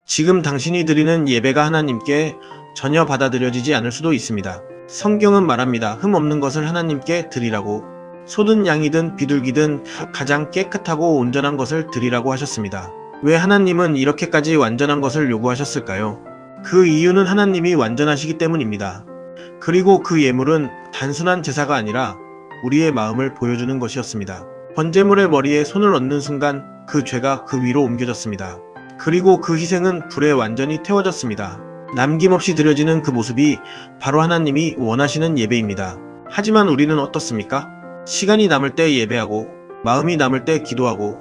지금 당신이 드리는 예배가 하나님께 전혀 받아들여지지 않을 수도 있습니다. 성경은 말합니다. 흠 없는 것을 하나님께 드리라고. 소든 양이든 비둘기든 가장 깨끗하고 온전한 것을 드리라고 하셨습니다. 왜 하나님은 이렇게까지 완전한 것을 요구하셨을까요? 그 이유는 하나님이 완전하시기 때문입니다. 그리고 그 예물은 단순한 제사가 아니라 우리의 마음을 보여주는 것이었습니다. 번제물의 머리에 손을 얹는 순간 그 죄가 그 위로 옮겨졌습니다. 그리고 그 희생은 불에 완전히 태워졌습니다. 남김없이 드려지는 그 모습이 바로 하나님이 원하시는 예배입니다. 하지만 우리는 어떻습니까? 시간이 남을 때 예배하고 마음이 남을 때 기도하고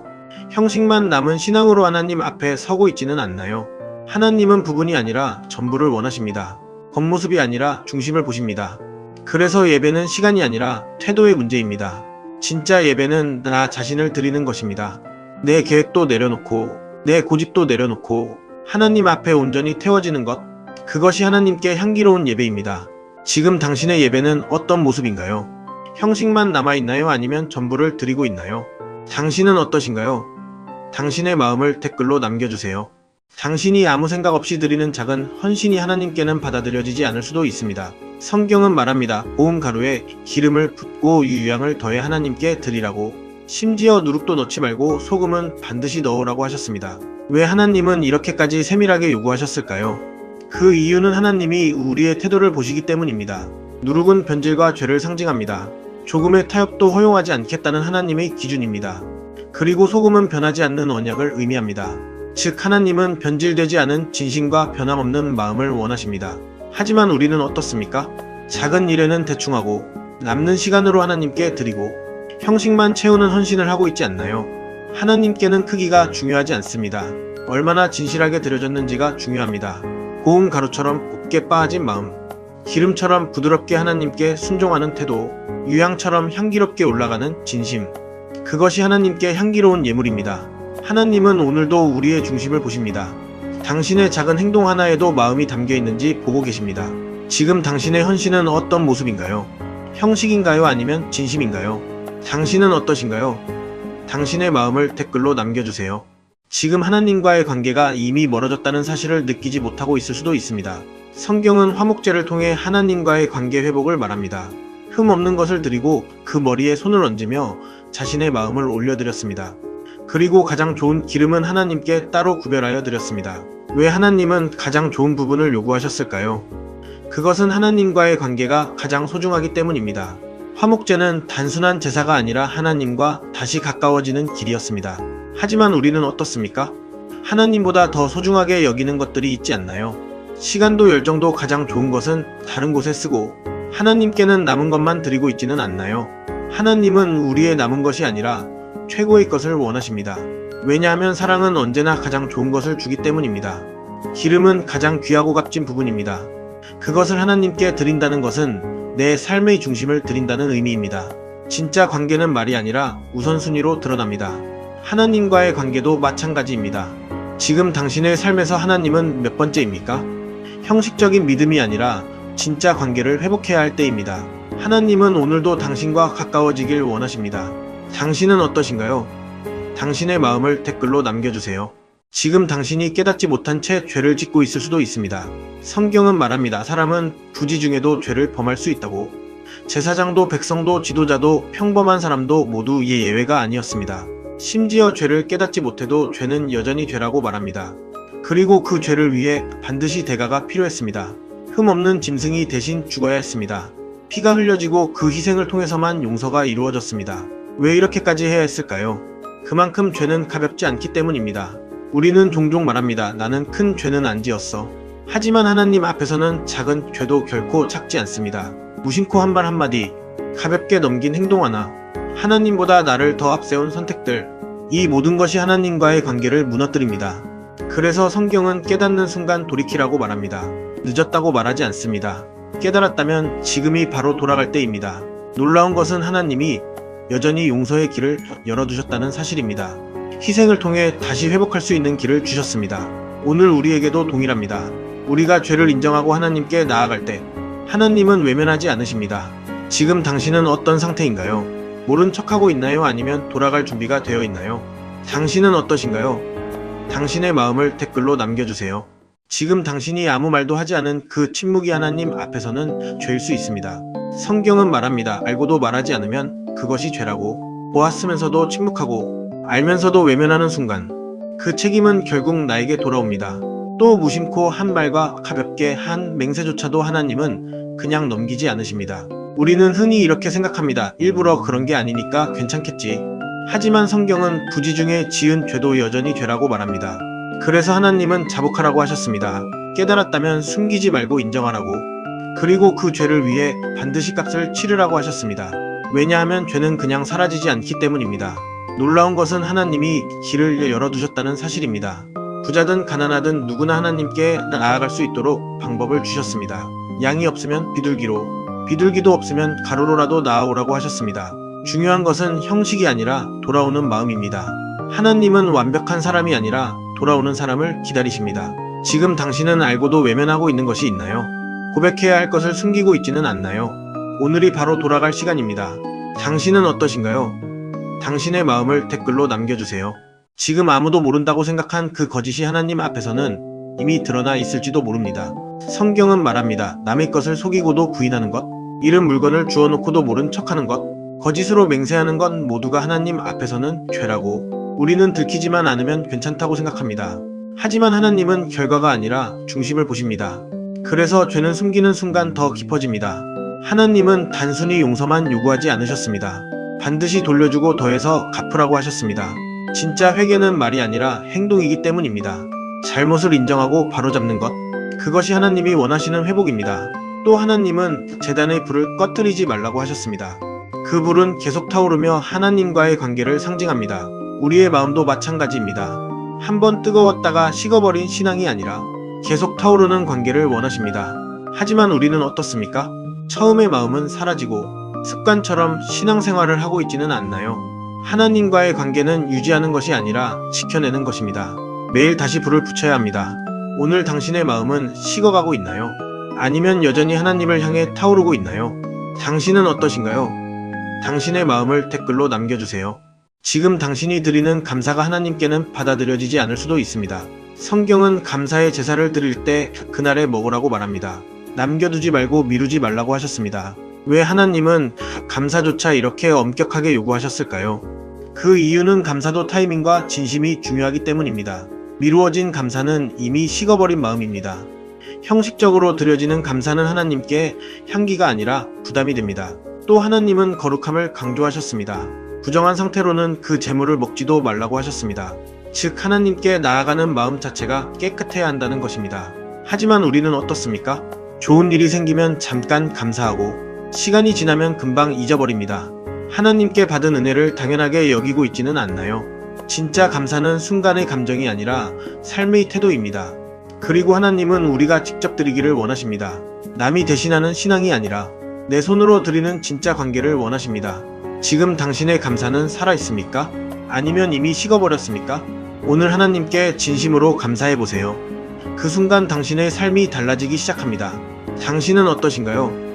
형식만 남은 신앙으로 하나님 앞에 서고 있지는 않나요? 하나님은 부분이 아니라 전부를 원하십니다. 겉모습이 아니라 중심을 보십니다. 그래서 예배는 시간이 아니라 태도의 문제입니다. 진짜 예배는 나 자신을 드리는 것입니다. 내 계획도 내려놓고 내 고집도 내려놓고 하나님 앞에 온전히 태워지는 것, 그것이 하나님께 향기로운 예배입니다. 지금 당신의 예배는 어떤 모습인가요? 형식만 남아있나요? 아니면 전부를 드리고 있나요? 당신은 어떠신가요? 당신의 마음을 댓글로 남겨주세요. 당신이 아무 생각 없이 드리는 작은 헌신이 하나님께는 받아들여지지 않을 수도 있습니다. 성경은 말합니다. 고운 가루에 기름을 붓고 유향을 더해 하나님께 드리라고. 심지어 누룩도 넣지 말고 소금은 반드시 넣으라고 하셨습니다. 왜 하나님은 이렇게까지 세밀하게 요구하셨을까요? 그 이유는 하나님이 우리의 태도를 보시기 때문입니다. 누룩은 변질과 죄를 상징합니다. 조금의 타협도 허용하지 않겠다는 하나님의 기준입니다. 그리고 소금은 변하지 않는 언약을 의미합니다. 즉 하나님은 변질되지 않은 진심과 변함없는 마음을 원하십니다. 하지만 우리는 어떻습니까? 작은 일에는 대충하고 남는 시간으로 하나님께 드리고 형식만 채우는 헌신을 하고 있지 않나요? 하나님께는 크기가 중요하지 않습니다. 얼마나 진실하게 드려졌는지가 중요합니다. 고운 가루처럼 곱게 빻아진 마음, 기름처럼 부드럽게 하나님께 순종하는 태도, 유향처럼 향기롭게 올라가는 진심, 그것이 하나님께 향기로운 예물입니다. 하나님은 오늘도 우리의 중심을 보십니다. 당신의 작은 행동 하나에도 마음이 담겨 있는지 보고 계십니다. 지금 당신의 헌신은 어떤 모습인가요? 형식인가요? 아니면 진심인가요? 당신은 어떠신가요? 당신의 마음을 댓글로 남겨주세요. 지금 하나님과의 관계가 이미 멀어졌다는 사실을 느끼지 못하고 있을 수도 있습니다. 성경은 화목제를 통해 하나님과의 관계 회복을 말합니다. 흠 없는 것을 드리고 그 머리에 손을 얹으며 자신의 마음을 올려드렸습니다. 그리고 가장 좋은 기름은 하나님께 따로 구별하여 드렸습니다. 왜 하나님은 가장 좋은 부분을 요구하셨을까요? 그것은 하나님과의 관계가 가장 소중하기 때문입니다. 화목제는 단순한 제사가 아니라 하나님과 다시 가까워지는 길이었습니다. 하지만 우리는 어떻습니까? 하나님보다 더 소중하게 여기는 것들이 있지 않나요? 시간도 열정도 가장 좋은 것은 다른 곳에 쓰고 하나님께는 남은 것만 드리고 있지는 않나요? 하나님은 우리의 남은 것이 아니라 최고의 것을 원하십니다. 왜냐하면 사랑은 언제나 가장 좋은 것을 주기 때문입니다. 기름은 가장 귀하고 값진 부분입니다. 그것을 하나님께 드린다는 것은 내 삶의 중심을 드린다는 의미입니다. 진짜 관계는 말이 아니라 우선순위로 드러납니다. 하나님과의 관계도 마찬가지입니다. 지금 당신의 삶에서 하나님은 몇 번째입니까? 형식적인 믿음이 아니라 진짜 관계를 회복해야 할 때입니다. 하나님은 오늘도 당신과 가까워지길 원하십니다. 당신은 어떠신가요? 당신의 마음을 댓글로 남겨주세요. 지금 당신이 깨닫지 못한 채 죄를 짓고 있을 수도 있습니다. 성경은 말합니다. 사람은 부지 중에도 죄를 범할 수 있다고. 제사장도 백성도 지도자도 평범한 사람도 모두 이 예외가 아니었습니다. 심지어 죄를 깨닫지 못해도 죄는 여전히 죄라고 말합니다. 그리고 그 죄를 위해 반드시 대가가 필요했습니다. 흠없는 짐승이 대신 죽어야 했습니다. 피가 흘려지고 그 희생을 통해서만 용서가 이루어졌습니다. 왜 이렇게까지 해야 했을까요? 그만큼 죄는 가볍지 않기 때문입니다. 우리는 종종 말합니다. 나는 큰 죄는 안 지었어. 하지만 하나님 앞에서는 작은 죄도 결코 작지 않습니다. 무심코 한 말 한마디, 가볍게 넘긴 행동 하나, 하나님보다 나를 더 앞세운 선택들, 이 모든 것이 하나님과의 관계를 무너뜨립니다. 그래서 성경은 깨닫는 순간 돌이키라고 말합니다. 늦었다고 말하지 않습니다. 깨달았다면 지금이 바로 돌아갈 때입니다. 놀라운 것은 하나님이 여전히 용서의 길을 열어두셨다는 사실입니다. 희생을 통해 다시 회복할 수 있는 길을 주셨습니다. 오늘 우리에게도 동일합니다. 우리가 죄를 인정하고 하나님께 나아갈 때 하나님은 외면하지 않으십니다. 지금 당신은 어떤 상태인가요? 모른 척하고 있나요? 아니면 돌아갈 준비가 되어 있나요? 당신은 어떠신가요? 당신의 마음을 댓글로 남겨주세요. 지금 당신이 아무 말도 하지 않은 그 침묵이 하나님 앞에서는 죄일 수 있습니다. 성경은 말합니다. 알고도 말하지 않으면 그것이 죄라고. 보았으면서도 침묵하고 알면서도 외면하는 순간 그 책임은 결국 나에게 돌아옵니다. 또 무심코 한 말과 가볍게 한 맹세조차도 하나님은 그냥 넘기지 않으십니다. 우리는 흔히 이렇게 생각합니다. 일부러 그런 게 아니니까 괜찮겠지. 하지만 성경은 부지 중에 지은 죄도 여전히 죄라고 말합니다. 그래서 하나님은 자복하라고 하셨습니다. 깨달았다면 숨기지 말고 인정하라고. 그리고 그 죄를 위해 반드시 값을 치르라고 하셨습니다. 왜냐하면 죄는 그냥 사라지지 않기 때문입니다. 놀라운 것은 하나님이 길을 열어두셨다는 사실입니다. 부자든 가난하든 누구나 하나님께 나아갈 수 있도록 방법을 주셨습니다. 양이 없으면 비둘기로, 비둘기도 없으면 가로로라도 나아오라고 하셨습니다. 중요한 것은 형식이 아니라 돌아오는 마음입니다. 하나님은 완벽한 사람이 아니라 돌아오는 사람을 기다리십니다. 지금 당신은 알고도 외면하고 있는 것이 있나요? 고백해야 할 것을 숨기고 있지는 않나요? 오늘이 바로 돌아갈 시간입니다. 당신은 어떠신가요? 당신의 마음을 댓글로 남겨주세요. 지금 아무도 모른다고 생각한 그 거짓이 하나님 앞에서는 이미 드러나 있을지도 모릅니다. 성경은 말합니다. 남의 것을 속이고도 부인하는 것, 잃은 물건을 주워놓고도 모른 척하는 것, 거짓으로 맹세하는 것 모두가 하나님 앞에서는 죄라고. 우리는 들키지만 않으면 괜찮다고 생각합니다. 하지만 하나님은 결과가 아니라 중심을 보십니다. 그래서 죄는 숨기는 순간 더 깊어집니다. 하나님은 단순히 용서만 요구하지 않으셨습니다. 반드시 돌려주고 더해서 갚으라고 하셨습니다. 진짜 회개는 말이 아니라 행동이기 때문입니다. 잘못을 인정하고 바로잡는 것, 그것이 하나님이 원하시는 회복입니다. 또 하나님은 제단의 불을 꺼뜨리지 말라고 하셨습니다. 그 불은 계속 타오르며 하나님과의 관계를 상징합니다. 우리의 마음도 마찬가지입니다. 한번 뜨거웠다가 식어버린 신앙이 아니라 계속 타오르는 관계를 원하십니다. 하지만 우리는 어떻습니까? 처음의 마음은 사라지고 습관처럼 신앙생활을 하고 있지는 않나요? 하나님과의 관계는 유지하는 것이 아니라 지켜내는 것입니다. 매일 다시 불을 붙여야 합니다. 오늘 당신의 마음은 식어가고 있나요? 아니면 여전히 하나님을 향해 타오르고 있나요? 당신은 어떠신가요? 당신의 마음을 댓글로 남겨주세요. 지금 당신이 드리는 감사가 하나님께는 받아들여지지 않을 수도 있습니다. 성경은 감사의 제사를 드릴 때 그날에 먹으라고 말합니다. 남겨두지 말고 미루지 말라고 하셨습니다. 왜 하나님은 감사조차 이렇게 엄격하게 요구하셨을까요? 그 이유는 감사도 타이밍과 진심이 중요하기 때문입니다. 미루어진 감사는 이미 식어버린 마음입니다. 형식적으로 드려지는 감사는 하나님께 향기가 아니라 부담이 됩니다. 또 하나님은 거룩함을 강조하셨습니다. 부정한 상태로는 그 재물을 먹지도 말라고 하셨습니다. 즉 하나님께 나아가는 마음 자체가 깨끗해야 한다는 것입니다. 하지만 우리는 어떻습니까? 좋은 일이 생기면 잠깐 감사하고 시간이 지나면 금방 잊어버립니다. 하나님께 받은 은혜를 당연하게 여기고 있지는 않나요? 진짜 감사는 순간의 감정이 아니라 삶의 태도입니다. 그리고 하나님은 우리가 직접 드리기를 원하십니다. 남이 대신하는 신앙이 아니라 내 손으로 드리는 진짜 관계를 원하십니다. 지금 당신의 감사는 살아있습니까? 아니면 이미 식어버렸습니까? 오늘 하나님께 진심으로 감사해보세요. 그 순간 당신의 삶이 달라지기 시작합니다. 당신은 어떠신가요?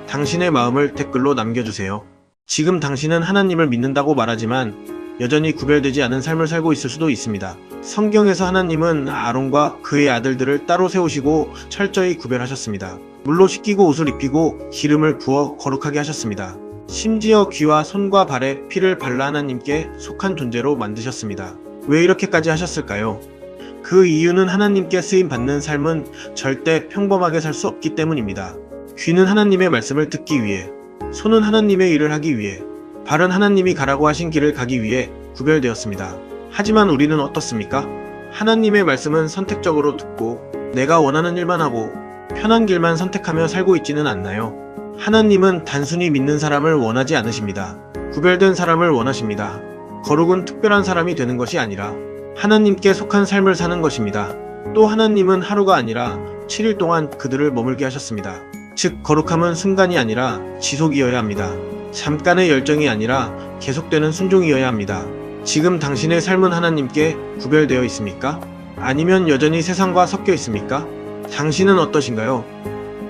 당신의 마음을 댓글로 남겨주세요. 지금 당신은 하나님을 믿는다고 말하지만 여전히 구별되지 않은 삶을 살고 있을 수도 있습니다. 성경에서 하나님은 아론과 그의 아들들을 따로 세우시고 철저히 구별하셨습니다. 물로 씻기고 옷을 입히고 기름을 부어 거룩하게 하셨습니다. 심지어 귀와 손과 발에 피를 발라 하나님께 속한 존재로 만드셨습니다. 왜 이렇게까지 하셨을까요? 그 이유는 하나님께 쓰임받는 삶은 절대 평범하게 살 수 없기 때문입니다. 귀는 하나님의 말씀을 듣기 위해, 손은 하나님의 일을 하기 위해, 발은 하나님이 가라고 하신 길을 가기 위해 구별되었습니다. 하지만 우리는 어떻습니까? 하나님의 말씀은 선택적으로 듣고 내가 원하는 일만 하고 편한 길만 선택하며 살고 있지는 않나요? 하나님은 단순히 믿는 사람을 원하지 않으십니다. 구별된 사람을 원하십니다. 거룩은 특별한 사람이 되는 것이 아니라 하나님께 속한 삶을 사는 것입니다. 또 하나님은 하루가 아니라 7일 동안 그들을 머물게 하셨습니다. 즉 거룩함은 순간이 아니라 지속이어야 합니다. 잠깐의 열정이 아니라 계속되는 순종이어야 합니다. 지금 당신의 삶은 하나님께 구별되어 있습니까? 아니면 여전히 세상과 섞여 있습니까? 당신은 어떠신가요?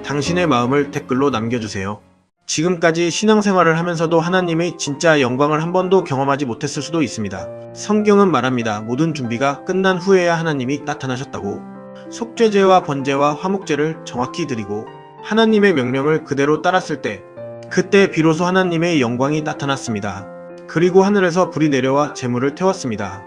당신의 마음을 댓글로 남겨주세요. 지금까지 신앙생활을 하면서도 하나님의 진짜 영광을 한 번도 경험하지 못했을 수도 있습니다. 성경은 말합니다. 모든 준비가 끝난 후에야 하나님이 나타나셨다고. 속죄제와 번제와 화목제를 정확히 드리고 하나님의 명령을 그대로 따랐을 때, 그때 비로소 하나님의 영광이 나타났습니다. 그리고 하늘에서 불이 내려와 제물을 태웠습니다.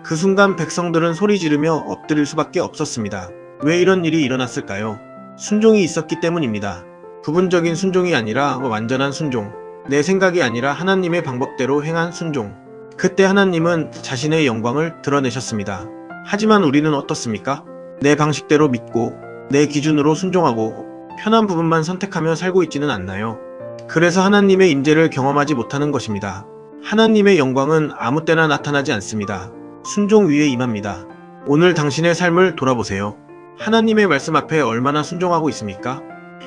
그 순간 백성들은 소리 지르며 엎드릴 수밖에 없었습니다. 왜 이런 일이 일어났을까요? 순종이 있었기 때문입니다. 부분적인 순종이 아니라 완전한 순종. 내 생각이 아니라 하나님의 방법대로 행한 순종. 그때 하나님은 자신의 영광을 드러내셨습니다. 하지만 우리는 어떻습니까? 내 방식대로 믿고 내 기준으로 순종하고 편한 부분만 선택하며 살고 있지는 않나요? 그래서 하나님의 임재를 경험하지 못하는 것입니다. 하나님의 영광은 아무 때나 나타나지 않습니다. 순종 위에 임합니다. 오늘 당신의 삶을 돌아보세요. 하나님의 말씀 앞에 얼마나 순종하고 있습니까?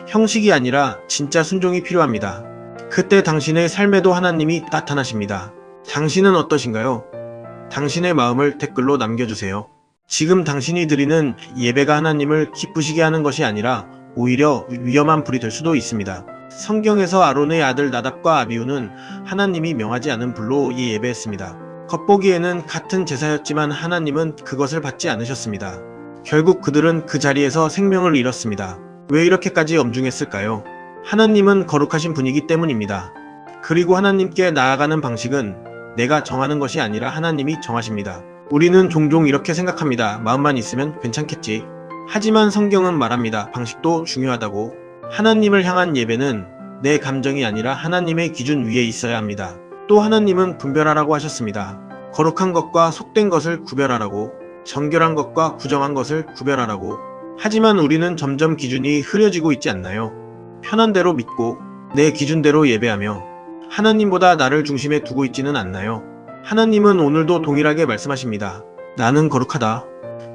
형식이 아니라 진짜 순종이 필요합니다. 그때 당신의 삶에도 하나님이 나타나십니다. 당신은 어떠신가요? 당신의 마음을 댓글로 남겨주세요. 지금 당신이 드리는 예배가 하나님을 기쁘시게 하는 것이 아니라 오히려 위험한 불이 될 수도 있습니다. 성경에서 아론의 아들 나답과 아비후는 하나님이 명하지 않은 불로 이 예배했습니다. 겉보기에는 같은 제사였지만 하나님은 그것을 받지 않으셨습니다. 결국 그들은 그 자리에서 생명을 잃었습니다. 왜 이렇게까지 엄중했을까요? 하나님은 거룩하신 분이기 때문입니다. 그리고 하나님께 나아가는 방식은 내가 정하는 것이 아니라 하나님이 정하십니다. 우리는 종종 이렇게 생각합니다. 마음만 있으면 괜찮겠지. 하지만 성경은 말합니다. 방식도 중요하다고. 하나님을 향한 예배는 내 감정이 아니라 하나님의 기준 위에 있어야 합니다. 또 하나님은 분별하라고 하셨습니다. 거룩한 것과 속된 것을 구별하라고, 정결한 것과 부정한 것을 구별하라고. 하지만 우리는 점점 기준이 흐려지고 있지 않나요? 편한 대로 믿고 내 기준대로 예배하며 하나님보다 나를 중심에 두고 있지는 않나요? 하나님은 오늘도 동일하게 말씀하십니다. 나는 거룩하다.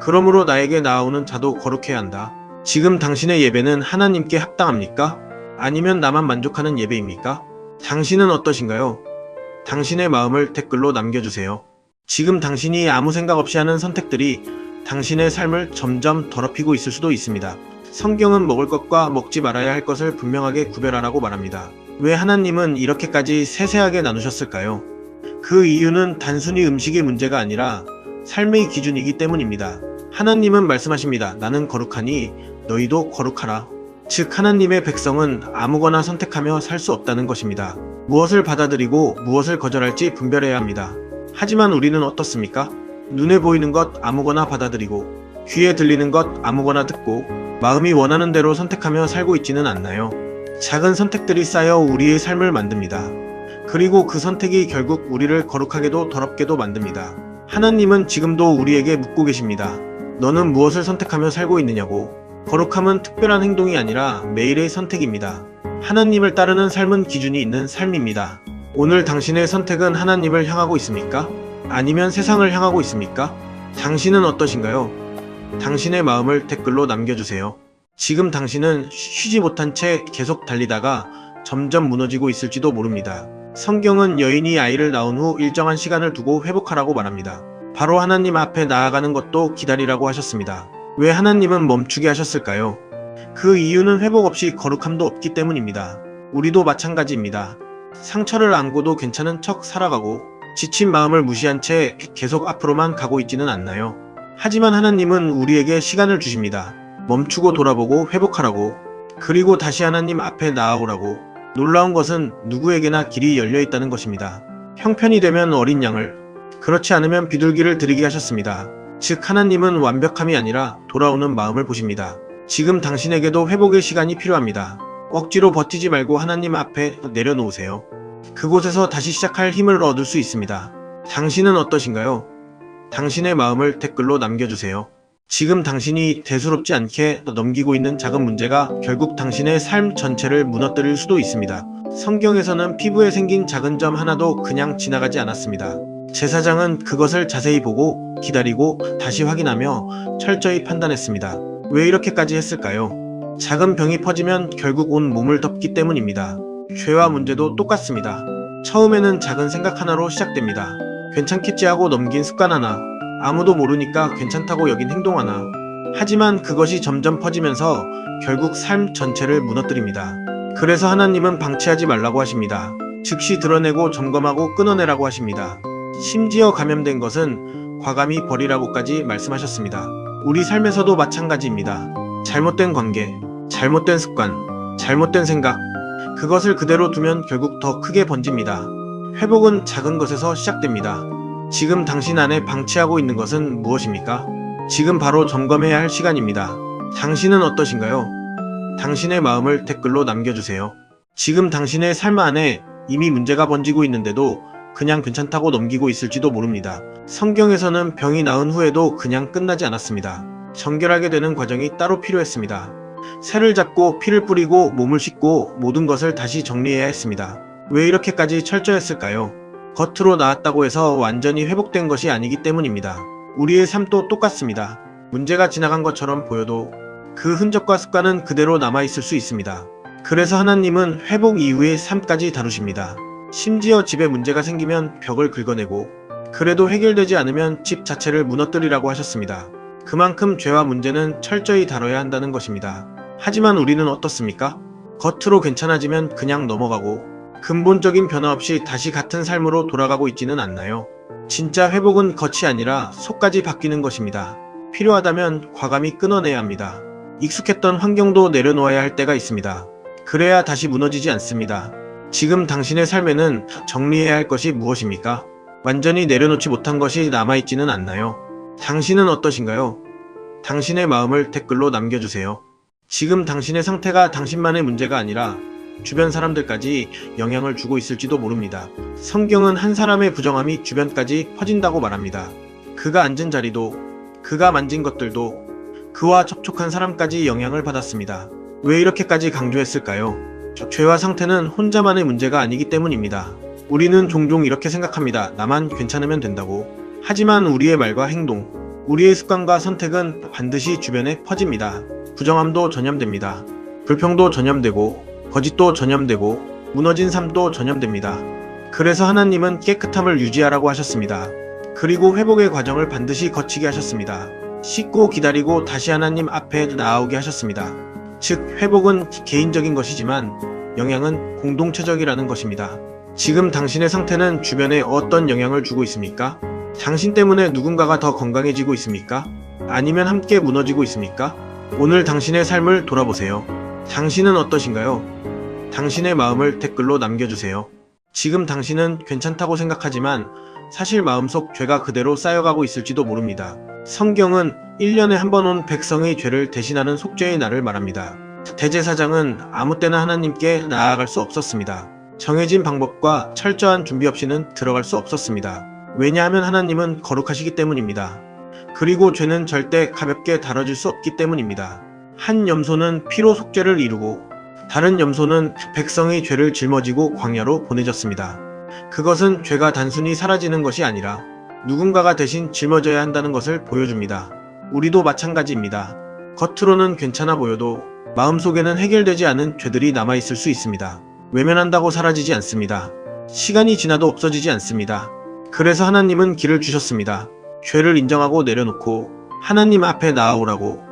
그러므로 나에게 나아오는 자도 거룩해야 한다. 지금 당신의 예배는 하나님께 합당합니까? 아니면 나만 만족하는 예배입니까? 당신은 어떠신가요? 당신의 마음을 댓글로 남겨주세요. 지금 당신이 아무 생각 없이 하는 선택들이 당신의 삶을 점점 더럽히고 있을 수도 있습니다. 성경은 먹을 것과 먹지 말아야 할 것을 분명하게 구별하라고 말합니다. 왜 하나님은 이렇게까지 세세하게 나누셨을까요? 그 이유는 단순히 음식의 문제가 아니라 삶의 기준이기 때문입니다. 하나님은 말씀하십니다. 나는 거룩하니 너희도 거룩하라. 즉 하나님의 백성은 아무거나 선택하며 살 수 없다는 것입니다. 무엇을 받아들이고 무엇을 거절할지 분별해야 합니다. 하지만 우리는 어떻습니까? 눈에 보이는 것 아무거나 받아들이고 귀에 들리는 것 아무거나 듣고 마음이 원하는 대로 선택하며 살고 있지는 않나요? 작은 선택들이 쌓여 우리의 삶을 만듭니다. 그리고 그 선택이 결국 우리를 거룩하게도 더럽게도 만듭니다. 하나님은 지금도 우리에게 묻고 계십니다. 너는 무엇을 선택하며 살고 있느냐고. 거룩함은 특별한 행동이 아니라 매일의 선택입니다. 하나님을 따르는 삶은 기준이 있는 삶입니다. 오늘 당신의 선택은 하나님을 향하고 있습니까? 아니면 세상을 향하고 있습니까? 당신은 어떠신가요? 당신의 마음을 댓글로 남겨주세요. 지금 당신은 쉬지 못한 채 계속 달리다가 점점 무너지고 있을지도 모릅니다. 성경은 여인이 아이를 낳은 후 일정한 시간을 두고 회복하라고 말합니다. 바로 하나님 앞에 나아가는 것도 기다리라고 하셨습니다. 왜 하나님은 멈추게 하셨을까요? 그 이유는 회복 없이 거룩함도 없기 때문입니다. 우리도 마찬가지입니다. 상처를 안고도 괜찮은 척 살아가고 지친 마음을 무시한 채 계속 앞으로만 가고 있지는 않나요? 하지만 하나님은 우리에게 시간을 주십니다. 멈추고 돌아보고 회복하라고. 그리고 다시 하나님 앞에 나아오라고. 놀라운 것은 누구에게나 길이 열려 있다는 것입니다. 형편이 되면 어린 양을, 그렇지 않으면 비둘기를 드리게 하셨습니다. 즉 하나님은 완벽함이 아니라 돌아오는 마음을 보십니다. 지금 당신에게도 회복의 시간이 필요합니다. 억지로 버티지 말고 하나님 앞에 내려놓으세요. 그곳에서 다시 시작할 힘을 얻을 수 있습니다. 당신은 어떠신가요? 당신의 마음을 댓글로 남겨주세요. 지금 당신이 대수롭지 않게 넘기고 있는 작은 문제가 결국 당신의 삶 전체를 무너뜨릴 수도 있습니다. 성경에서는 피부에 생긴 작은 점 하나도 그냥 지나가지 않았습니다. 제사장은 그것을 자세히 보고 기다리고 다시 확인하며 철저히 판단했습니다. 왜 이렇게까지 했을까요? 작은 병이 퍼지면 결국 온 몸을 덮기 때문입니다. 죄와 문제도 똑같습니다. 처음에는 작은 생각 하나로 시작됩니다. 괜찮겠지 하고 넘긴 습관 하나, 아무도 모르니까 괜찮다고 여긴 행동 하나. 하지만 그것이 점점 퍼지면서 결국 삶 전체를 무너뜨립니다. 그래서 하나님은 방치하지 말라고 하십니다. 즉시 드러내고 점검하고 끊어내라고 하십니다. 심지어 감염된 것은 과감히 버리라고까지 말씀하셨습니다. 우리 삶에서도 마찬가지입니다. 잘못된 관계, 잘못된 습관, 잘못된 생각, 그것을 그대로 두면 결국 더 크게 번집니다. 회복은 작은 것에서 시작됩니다. 지금 당신 안에 방치하고 있는 것은 무엇입니까? 지금 바로 점검해야 할 시간입니다. 당신은 어떠신가요? 당신의 마음을 댓글로 남겨주세요. 지금 당신의 삶 안에 이미 문제가 번지고 있는데도 그냥 괜찮다고 넘기고 있을지도 모릅니다. 성경에서는 병이 나은 후에도 그냥 끝나지 않았습니다. 정결하게 되는 과정이 따로 필요했습니다. 새를 잡고 피를 뿌리고 몸을 씻고 모든 것을 다시 정리해야 했습니다. 왜 이렇게까지 철저했을까요? 겉으로 나았다고 해서 완전히 회복된 것이 아니기 때문입니다. 우리의 삶도 똑같습니다. 문제가 지나간 것처럼 보여도 그 흔적과 습관은 그대로 남아있을 수 있습니다. 그래서 하나님은 회복 이후의 삶까지 다루십니다. 심지어 집에 문제가 생기면 벽을 긁어내고 그래도 해결되지 않으면 집 자체를 무너뜨리라고 하셨습니다. 그만큼 죄와 문제는 철저히 다뤄야 한다는 것입니다. 하지만 우리는 어떻습니까? 겉으로 괜찮아지면 그냥 넘어가고 근본적인 변화 없이 다시 같은 삶으로 돌아가고 있지는 않나요? 진짜 회복은 겉이 아니라 속까지 바뀌는 것입니다. 필요하다면 과감히 끊어내야 합니다. 익숙했던 환경도 내려놓아야 할 때가 있습니다. 그래야 다시 무너지지 않습니다. 지금 당신의 삶에는 정리해야 할 것이 무엇입니까? 완전히 내려놓지 못한 것이 남아있지는 않나요? 당신은 어떠신가요? 당신의 마음을 댓글로 남겨주세요. 지금 당신의 상태가 당신만의 문제가 아니라 주변 사람들까지 영향을 주고 있을지도 모릅니다. 성경은 한 사람의 부정함이 주변까지 퍼진다고 말합니다. 그가 앉은 자리도, 그가 만진 것들도, 그와 접촉한 사람까지 영향을 받았습니다. 왜 이렇게까지 강조했을까요? 죄와 상태는 혼자만의 문제가 아니기 때문입니다. 우리는 종종 이렇게 생각합니다. 나만 괜찮으면 된다고. 하지만 우리의 말과 행동, 우리의 습관과 선택은 반드시 주변에 퍼집니다. 부정함도 전염됩니다. 불평도 전염되고 거짓도 전염되고 무너진 삶도 전염됩니다. 그래서 하나님은 깨끗함을 유지하라고 하셨습니다. 그리고 회복의 과정을 반드시 거치게 하셨습니다. 씻고 기다리고 다시 하나님 앞에 나아오게 하셨습니다. 즉 회복은 개인적인 것이지만 영향은 공동체적이라는 것입니다. 지금 당신의 상태는 주변에 어떤 영향을 주고 있습니까? 당신 때문에 누군가가 더 건강해지고 있습니까? 아니면 함께 무너지고 있습니까? 오늘 당신의 삶을 돌아보세요. 당신은 어떠신가요? 당신의 마음을 댓글로 남겨주세요. 지금 당신은 괜찮다고 생각하지만 사실 마음속 죄가 그대로 쌓여가고 있을지도 모릅니다. 성경은 1년에 한 번 온 백성의 죄를 대신하는 속죄의 날을 말합니다. 대제사장은 아무 때나 하나님께 나아갈 수 없었습니다. 정해진 방법과 철저한 준비 없이는 들어갈 수 없었습니다. 왜냐하면 하나님은 거룩하시기 때문입니다. 그리고 죄는 절대 가볍게 다뤄질 수 없기 때문입니다. 한 염소는 피로 속죄를 이루고 다른 염소는 백성의 죄를 짊어지고 광야로 보내졌습니다. 그것은 죄가 단순히 사라지는 것이 아니라 누군가가 대신 짊어져야 한다는 것을 보여줍니다. 우리도 마찬가지입니다. 겉으로는 괜찮아 보여도 마음속에는 해결되지 않은 죄들이 남아있을 수 있습니다. 외면한다고 사라지지 않습니다. 시간이 지나도 없어지지 않습니다. 그래서 하나님은 길을 주셨습니다. 죄를 인정하고 내려놓고 하나님 앞에 나아오라고.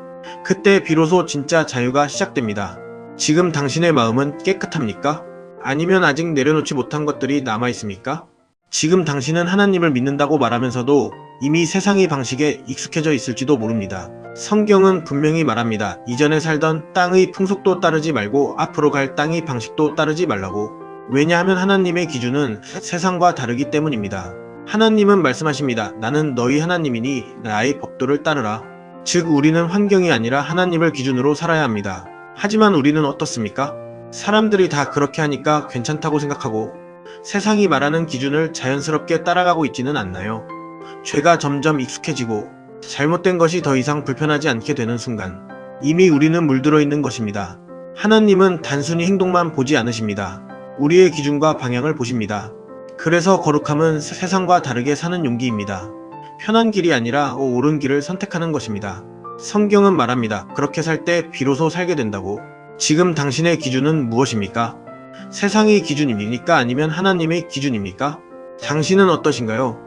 그때 비로소 진짜 자유가 시작됩니다. 지금 당신의 마음은 깨끗합니까? 아니면 아직 내려놓지 못한 것들이 남아있습니까? 지금 당신은 하나님을 믿는다고 말하면서도 이미 세상의 방식에 익숙해져 있을지도 모릅니다. 성경은 분명히 말합니다. 이전에 살던 땅의 풍속도 따르지 말고 앞으로 갈 땅의 방식도 따르지 말라고. 왜냐하면 하나님의 기준은 세상과 다르기 때문입니다. 하나님은 말씀하십니다. 나는 너희 하나님이니 나의 법도를 따르라. 즉 우리는 환경이 아니라 하나님을 기준으로 살아야 합니다. 하지만 우리는 어떻습니까? 사람들이 다 그렇게 하니까 괜찮다고 생각하고 세상이 말하는 기준을 자연스럽게 따라가고 있지는 않나요? 죄가 점점 익숙해지고 잘못된 것이 더 이상 불편하지 않게 되는 순간 이미 우리는 물들어 있는 것입니다. 하나님은 단순히 행동만 보지 않으십니다. 우리의 기준과 방향을 보십니다. 그래서 거룩함은 세상과 다르게 사는 용기입니다. 편한 길이 아니라 옳은 길을 선택하는 것입니다. 성경은 말합니다. 그렇게 살 때 비로소 살게 된다고. 지금 당신의 기준은 무엇입니까? 세상의 기준입니까? 아니면 하나님의 기준입니까? 당신은 어떠신가요?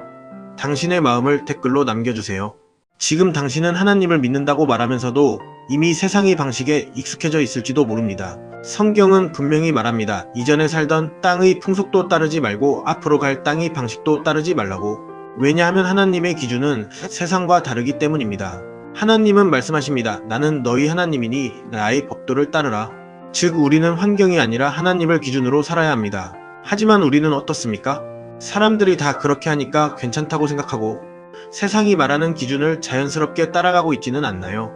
당신의 마음을 댓글로 남겨주세요. 지금 당신은 하나님을 믿는다고 말하면서도 이미 세상의 방식에 익숙해져 있을지도 모릅니다. 성경은 분명히 말합니다. 이전에 살던 땅의 풍속도 따르지 말고 앞으로 갈 땅의 방식도 따르지 말라고. 왜냐하면 하나님의 기준은 세상과 다르기 때문입니다. 하나님은 말씀하십니다. 나는 너희 하나님이니 나의 법도를 따르라. 즉 우리는 환경이 아니라 하나님을 기준으로 살아야 합니다. 하지만 우리는 어떻습니까? 사람들이 다 그렇게 하니까 괜찮다고 생각하고 세상이 말하는 기준을 자연스럽게 따라가고 있지는 않나요?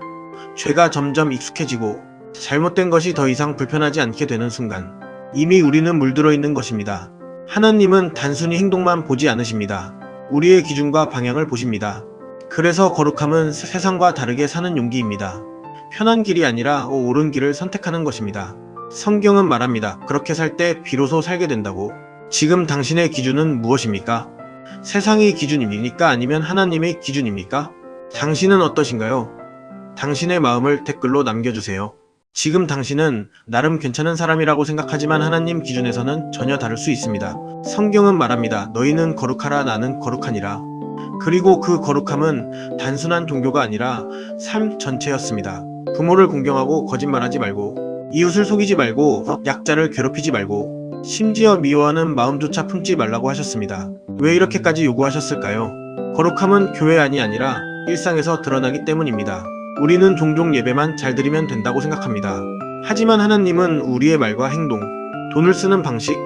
죄가 점점 익숙해지고 잘못된 것이 더 이상 불편하지 않게 되는 순간 이미 우리는 물들어 있는 것입니다. 하나님은 단순히 행동만 보지 않으십니다. 우리의 기준과 방향을 보십니다. 그래서 거룩함은 세상과 다르게 사는 용기입니다. 편한 길이 아니라 옳은 길을 선택하는 것입니다. 성경은 말합니다. 그렇게 살 때 비로소 살게 된다고. 지금 당신의 기준은 무엇입니까? 세상의 기준입니까? 아니면 하나님의 기준입니까? 당신은 어떠신가요? 당신의 마음을 댓글로 남겨주세요. 지금 당신은 나름 괜찮은 사람이라고 생각하지만 하나님 기준에서는 전혀 다를 수 있습니다. 성경은 말합니다. 너희는 거룩하라 나는 거룩하니라. 그리고 그 거룩함은 단순한 종교가 아니라 삶 전체였습니다. 부모를 공경하고 거짓말하지 말고 이웃을 속이지 말고 약자를 괴롭히지 말고 심지어 미워하는 마음조차 품지 말라고 하셨습니다. 왜 이렇게까지 요구하셨을까요? 거룩함은 교회 안이 아니라 일상에서 드러나기 때문입니다. 우리는 종종 예배만 잘 드리면 된다고 생각합니다. 하지만 하나님은 우리의 말과 행동, 돈을 쓰는 방식,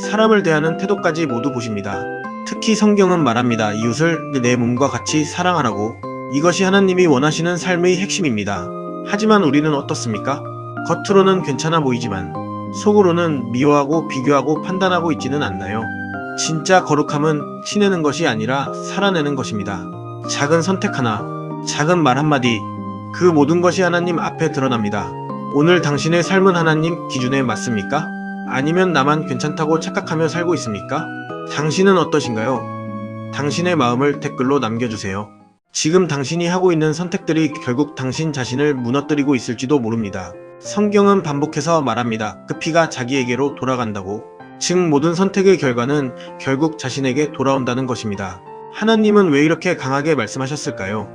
사람을 대하는 태도까지 모두 보십니다. 특히 성경은 말합니다. 이웃을 내 몸과 같이 사랑하라고. 이것이 하나님이 원하시는 삶의 핵심입니다. 하지만 우리는 어떻습니까? 겉으로는 괜찮아 보이지만 속으로는 미워하고 비교하고 판단하고 있지는 않나요? 진짜 거룩함은 티내는 것이 아니라 살아내는 것입니다. 작은 선택 하나, 작은 말 한마디, 그 모든 것이 하나님 앞에 드러납니다. 오늘 당신의 삶은 하나님 기준에 맞습니까? 아니면 나만 괜찮다고 착각하며 살고 있습니까? 당신은 어떠신가요? 당신의 마음을 댓글로 남겨주세요. 지금 당신이 하고 있는 선택들이 결국 당신 자신을 무너뜨리고 있을지도 모릅니다. 성경은 반복해서 말합니다. 그 피가 자기에게로 돌아간다고. 즉 모든 선택의 결과는 결국 자신에게 돌아온다는 것입니다. 하나님은 왜 이렇게 강하게 말씀하셨을까요?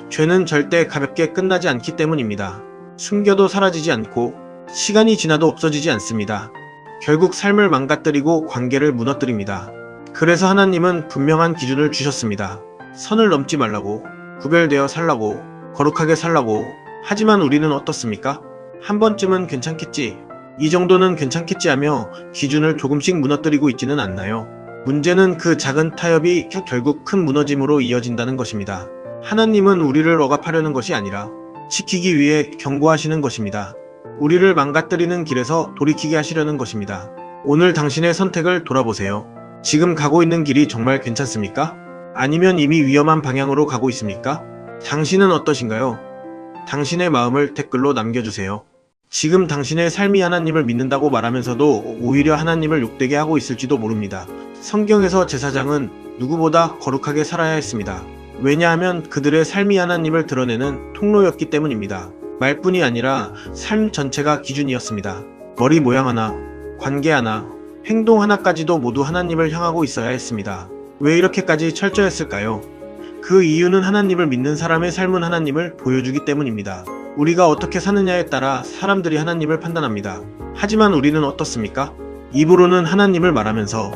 죄는 절대 가볍게 끝나지 않기 때문입니다. 숨겨도 사라지지 않고 시간이 지나도 없어지지 않습니다. 결국 삶을 망가뜨리고 관계를 무너뜨립니다. 그래서 하나님은 분명한 기준을 주셨습니다. 선을 넘지 말라고, 구별되어 살라고, 거룩하게 살라고. 하지만 우리는 어떻습니까? 한 번쯤은 괜찮겠지, 이 정도는 괜찮겠지 하며 기준을 조금씩 무너뜨리고 있지는 않나요? 문제는 그 작은 타협이 결국 큰 무너짐으로 이어진다는 것입니다. 하나님은 우리를 억압하려는 것이 아니라 지키기 위해 경고하시는 것입니다. 우리를 망가뜨리는 길에서 돌이키게 하시려는 것입니다. 오늘 당신의 선택을 돌아보세요. 지금 가고 있는 길이 정말 괜찮습니까? 아니면 이미 위험한 방향으로 가고 있습니까? 당신은 어떠신가요? 당신의 마음을 댓글로 남겨주세요. 지금 당신의 삶이 하나님을 믿는다고 말하면서도 오히려 하나님을 욕되게 하고 있을지도 모릅니다. 성경에서 제사장은 누구보다 거룩하게 살아야 했습니다. 왜냐하면 그들의 삶이 하나님을 드러내는 통로였기 때문입니다. 말뿐이 아니라 삶 전체가 기준이었습니다. 머리 모양 하나, 관계 하나, 행동 하나까지도 모두 하나님을 향하고 있어야 했습니다. 왜 이렇게까지 철저했을까요? 그 이유는 하나님을 믿는 사람의 삶은 하나님을 보여주기 때문입니다. 우리가 어떻게 사느냐에 따라 사람들이 하나님을 판단합니다. 하지만 우리는 어떻습니까? 입으로는 하나님을 말하면서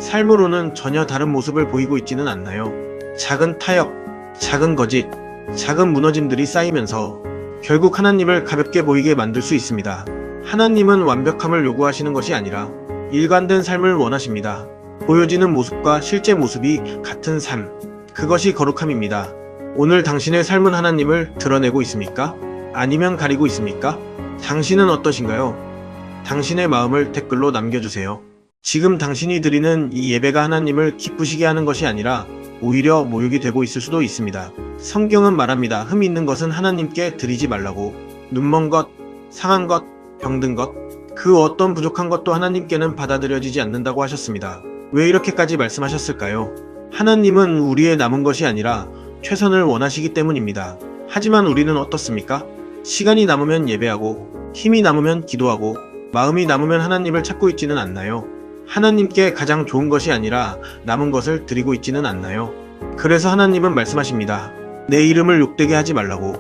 삶으로는 전혀 다른 모습을 보이고 있지는 않나요? 작은 타협, 작은 거짓, 작은 무너짐들이 쌓이면서 결국 하나님을 가볍게 보이게 만들 수 있습니다. 하나님은 완벽함을 요구하시는 것이 아니라 일관된 삶을 원하십니다. 보여지는 모습과 실제 모습이 같은 삶, 그것이 거룩함입니다. 오늘 당신의 삶은 하나님을 드러내고 있습니까? 아니면 가리고 있습니까? 당신은 어떠신가요? 당신의 마음을 댓글로 남겨주세요. 지금 당신이 드리는 이 예배가 하나님을 기쁘시게 하는 것이 아니라 오히려 모욕이 되고 있을 수도 있습니다. 성경은 말합니다. 흠 있는 것은 하나님께 드리지 말라고. 눈먼 것, 상한 것, 병든 것, 그 어떤 부족한 것도 하나님께는 받아들여지지 않는다고 하셨습니다. 왜 이렇게까지 말씀하셨을까요? 하나님은 우리의 남은 것이 아니라 최선을 원하시기 때문입니다. 하지만 우리는 어떻습니까? 시간이 남으면 예배하고, 힘이 남으면 기도하고, 마음이 남으면 하나님을 찾고 있지는 않나요? 하나님께 가장 좋은 것이 아니라 남은 것을 드리고 있지는 않나요? 그래서 하나님은 말씀하십니다. 내 이름을 욕되게 하지 말라고.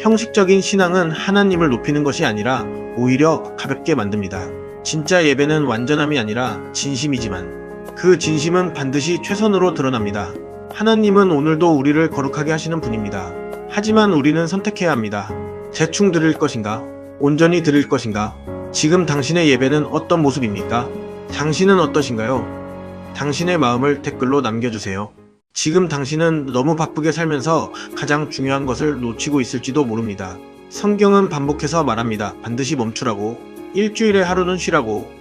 형식적인 신앙은 하나님을 높이는 것이 아니라 오히려 가볍게 만듭니다. 진짜 예배는 완전함이 아니라 진심이지만 그 진심은 반드시 최선으로 드러납니다. 하나님은 오늘도 우리를 거룩하게 하시는 분입니다. 하지만 우리는 선택해야 합니다. 대충 드릴 것인가? 온전히 드릴 것인가? 지금 당신의 예배는 어떤 모습입니까? 당신은 어떠신가요? 당신의 마음을 댓글로 남겨주세요. 지금 당신은 너무 바쁘게 살면서 가장 중요한 것을 놓치고 있을지도 모릅니다. 성경은 반복해서 말합니다. 반드시 멈추라고. 일주일에 하루는 쉬라고.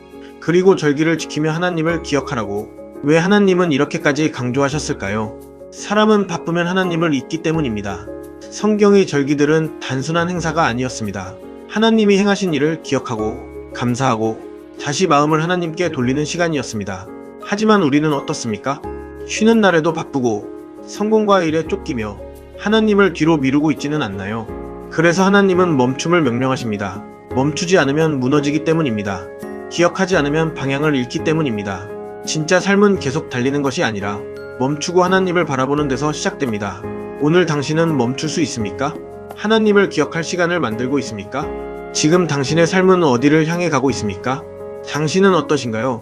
그리고 절기를 지키며 하나님을 기억하라고. 왜 하나님은 이렇게까지 강조하셨을까요? 사람은 바쁘면 하나님을 잊기 때문입니다. 성경의 절기들은 단순한 행사가 아니었습니다. 하나님이 행하신 일을 기억하고 감사하고 다시 마음을 하나님께 돌리는 시간이었습니다. 하지만 우리는 어떻습니까? 쉬는 날에도 바쁘고 성공과 일에 쫓기며 하나님을 뒤로 미루고 있지는 않나요? 그래서 하나님은 멈춤을 명령하십니다. 멈추지 않으면 무너지기 때문입니다. 기억하지 않으면 방향을 잃기 때문입니다. 진짜 삶은 계속 달리는 것이 아니라 멈추고 하나님을 바라보는 데서 시작됩니다. 오늘 당신은 멈출 수 있습니까? 하나님을 기억할 시간을 만들고 있습니까? 지금 당신의 삶은 어디를 향해 가고 있습니까? 당신은 어떠신가요?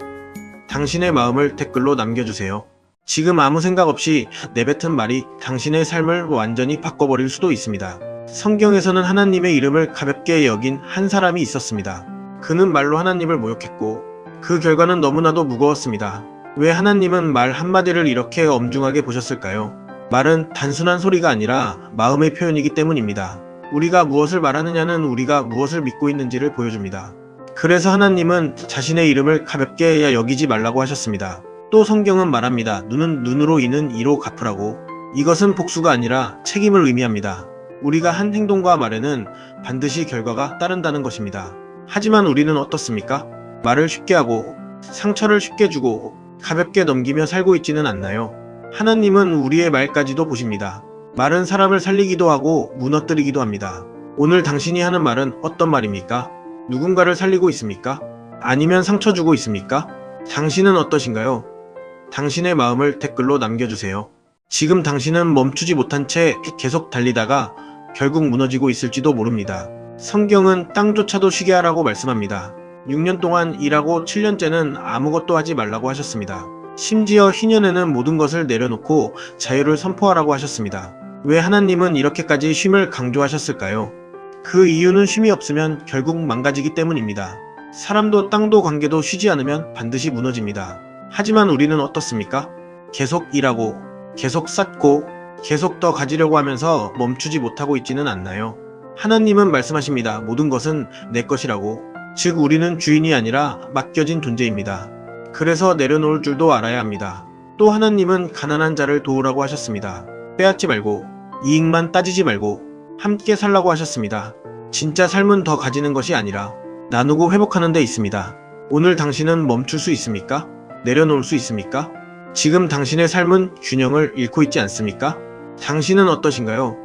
당신의 마음을 댓글로 남겨주세요. 지금 아무 생각 없이 내뱉은 말이 당신의 삶을 완전히 바꿔버릴 수도 있습니다. 성경에서는 하나님의 이름을 가볍게 여긴 한 사람이 있었습니다. 그는 말로 하나님을 모욕했고 그 결과는 너무나도 무거웠습니다. 왜 하나님은 말 한마디를 이렇게 엄중하게 보셨을까요? 말은 단순한 소리가 아니라 마음의 표현이기 때문입니다. 우리가 무엇을 말하느냐는 우리가 무엇을 믿고 있는지를 보여줍니다. 그래서 하나님은 자신의 이름을 가볍게 여기지 말라고 하셨습니다. 또 성경은 말합니다. 눈은 눈으로 이는 이로 갚으라고. 이것은 복수가 아니라 책임을 의미합니다. 우리가 한 행동과 말에는 반드시 결과가 따른다는 것입니다. 하지만 우리는 어떻습니까? 말을 쉽게 하고 상처를 쉽게 주고 가볍게 넘기며 살고 있지는 않나요? 하나님은 우리의 말까지도 보십니다. 말은 사람을 살리기도 하고 무너뜨리기도 합니다. 오늘 당신이 하는 말은 어떤 말입니까? 누군가를 살리고 있습니까? 아니면 상처 주고 있습니까? 당신은 어떠신가요? 당신의 마음을 댓글로 남겨주세요. 지금 당신은 멈추지 못한 채 계속 달리다가 결국 무너지고 있을지도 모릅니다. 성경은 땅조차도 쉬게 하라고 말씀합니다. 6년 동안 일하고 7년째는 아무것도 하지 말라고 하셨습니다. 심지어 희년에는 모든 것을 내려놓고 자유를 선포하라고 하셨습니다. 왜 하나님은 이렇게까지 쉼을 강조하셨을까요? 그 이유는 쉼이 없으면 결국 망가지기 때문입니다. 사람도 땅도 관계도 쉬지 않으면 반드시 무너집니다. 하지만 우리는 어떻습니까? 계속 일하고 계속 쌓고 계속 더 가지려고 하면서 멈추지 못하고 있지는 않나요? 하나님은 말씀하십니다. 모든 것은 내 것이라고. 즉 우리는 주인이 아니라 맡겨진 존재입니다. 그래서 내려놓을 줄도 알아야 합니다. 또 하나님은 가난한 자를 도우라고 하셨습니다. 빼앗지 말고 이익만 따지지 말고 함께 살라고 하셨습니다. 진짜 삶은 더 가지는 것이 아니라 나누고 회복하는 데 있습니다. 오늘 당신은 멈출 수 있습니까? 내려놓을 수 있습니까? 지금 당신의 삶은 균형을 잃고 있지 않습니까? 당신은 어떠신가요?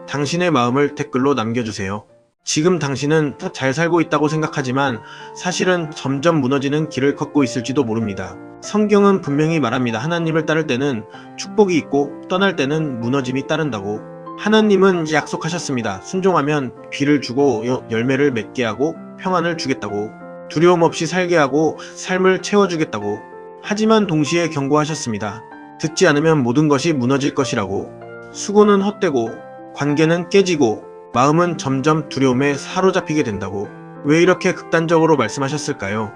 당신의 마음을 댓글로 남겨주세요. 지금 당신은 잘 살고 있다고 생각하지만 사실은 점점 무너지는 길을 걷고 있을지도 모릅니다. 성경은 분명히 말합니다. 하나님을 따를 때는 축복이 있고 떠날 때는 무너짐이 따른다고. 하나님은 약속하셨습니다. 순종하면 귀를 주고 열매를 맺게 하고 평안을 주겠다고. 두려움 없이 살게 하고 삶을 채워주겠다고. 하지만 동시에 경고하셨습니다. 듣지 않으면 모든 것이 무너질 것이라고. 수고는 헛되고 관계는 깨지고 마음은 점점 두려움에 사로잡히게 된다고. 왜 이렇게 극단적으로 말씀하셨을까요?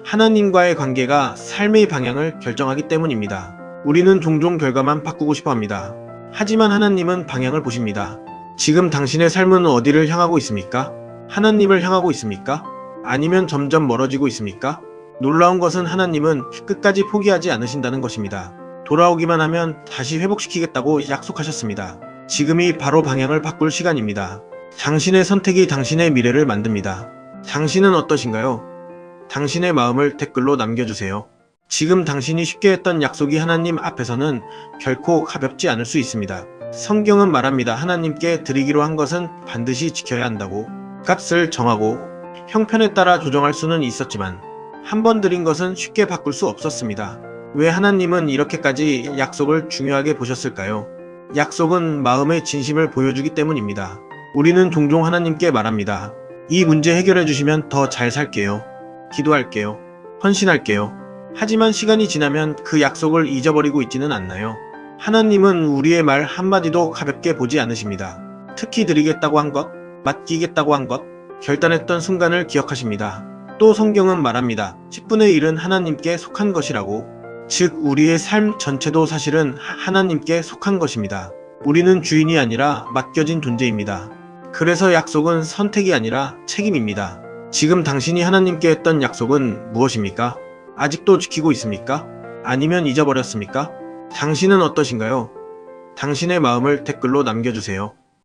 하나님과의 관계가 삶의 방향을 결정하기 때문입니다. 우리는 종종 결과만 바꾸고 싶어 합니다. 하지만 하나님은 방향을 보십니다. 지금 당신의 삶은 어디를 향하고 있습니까? 하나님을 향하고 있습니까? 아니면 점점 멀어지고 있습니까? 놀라운 것은 하나님은 끝까지 포기하지 않으신다는 것입니다. 돌아오기만 하면 다시 회복시키겠다고 약속하셨습니다. 지금이 바로 방향을 바꿀 시간입니다. 당신의 선택이 당신의 미래를 만듭니다. 당신은 어떠신가요? 당신의 마음을 댓글로 남겨주세요. 지금 당신이 쉽게 했던 약속이 하나님 앞에서는 결코 가볍지 않을 수 있습니다. 성경은 말합니다. 하나님께 드리기로 한 것은 반드시 지켜야 한다고. 값을 정하고 형편에 따라 조정할 수는 있었지만 한 번 드린 것은 쉽게 바꿀 수 없었습니다. 왜 하나님은 이렇게까지 약속을 중요하게 보셨을까요? 약속은 마음의 진심을 보여주기 때문입니다. 우리는 종종 하나님께 말합니다. 이 문제 해결해 주시면 더 잘 살게요. 기도할게요. 헌신할게요. 하지만 시간이 지나면 그 약속을 잊어버리고 있지는 않나요? 하나님은 우리의 말 한마디도 가볍게 보지 않으십니다. 특히 드리겠다고 한 것, 맡기겠다고 한 것, 결단했던 순간을 기억하십니다. 또 성경은 말합니다. 10분의 1은 하나님께 속한 것이라고. 즉 우리의 삶 전체도 사실은 하나님께 속한 것입니다. 우리는 주인이 아니라 맡겨진 존재입니다. 그래서 약속은 선택이 아니라 책임입니다. 지금 당신이 하나님께 했던 약속은 무엇입니까? 아직도 지키고 있습니까? 아니면 잊어버렸습니까? 당신은 어떠신가요? 당신의 마음을 댓글로 남겨주세요.